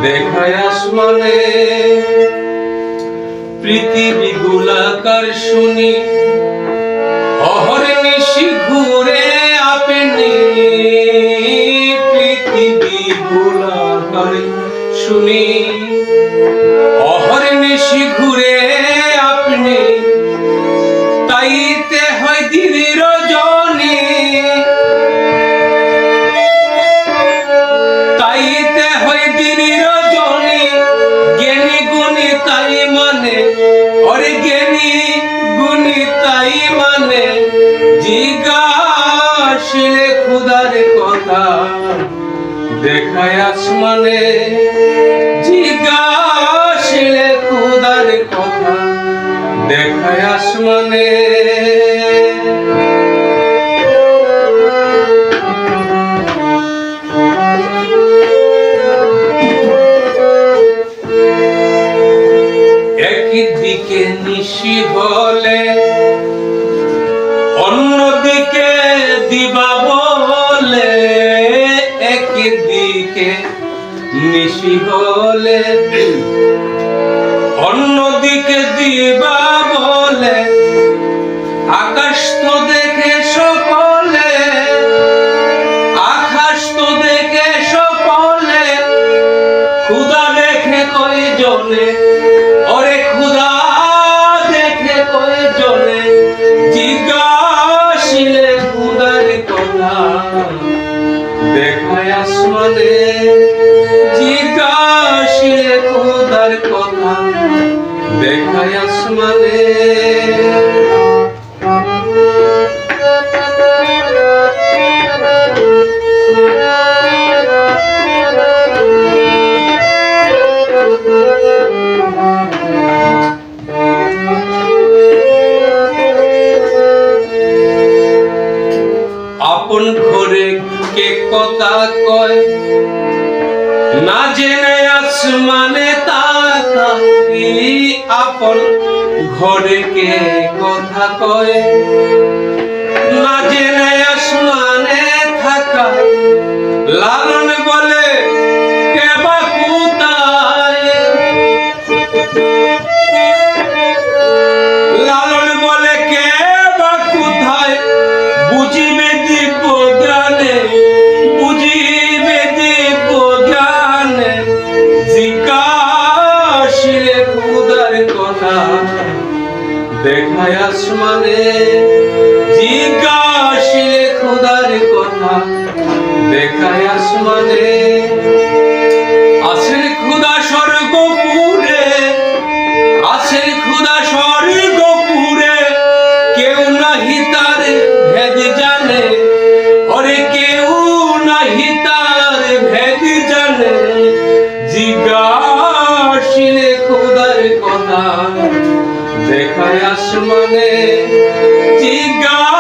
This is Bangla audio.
দেখায় আসমানে পৃথিবী গোলাকার শুনি অহর্নিশি ঘুরে আপনি পৃথিবী গোলাকার শুনি অহর্নিশি ঘুরে আপনি তাইতে হয় দিনের রজনী তাইতে হয় দিনের রজনী জ্ঞানী গুণী তাই মানে ওরে জ্ঞানী গুণী তাই মানে জিজ্ঞাসিলে খুদার কথা দেখায় আসমানে জিজ্ঞাসিলে খুদার কথা দেখায় আসমানে একদিকে নিশি হলে অন্যদিকে দিবা বলে একদিকে নিশি হলে অন্যদিকে দিবা বলে আকাশ তো দেখে সকলে আকাশ তো দেখে সকলে খুদা দেখে কয়জনে ওরে খুদা দেখে কয়জনে জিজ্ঞাসিলে খুদার কথা দেখায় আসমানে জিজ্ঞাসিলে খুদার কথা দেখায় আসমানে আপন ঘরে কে কথা কয় না জেনে আসমানে তাকাই আপন ঘরে কে কথা কয় না জেনে আসমানে থাকা লালন বলে কে বা কোথায় লালন বলে কে বা কোথায় বুঝিবে দিব্য জ্ঞানে বুঝিবে দিব্য জ্ঞানে জিজ্ঞাসিলে খুদার কথা দেখায় আসমানে জিজ্ঞাসিলে খুদার কথা দেখায় আসমানে আছেন খুদা স্বর্গপুরে আছেন খুদা স্বর্গপুরে কেউ নাহি তার ভেদ জানে ওরে কেউ নাহি তার ভেদ জানে জিজ্ঞাসিলে খুদার কথা দেখায় আসমানে জিজ্ঞাসিলে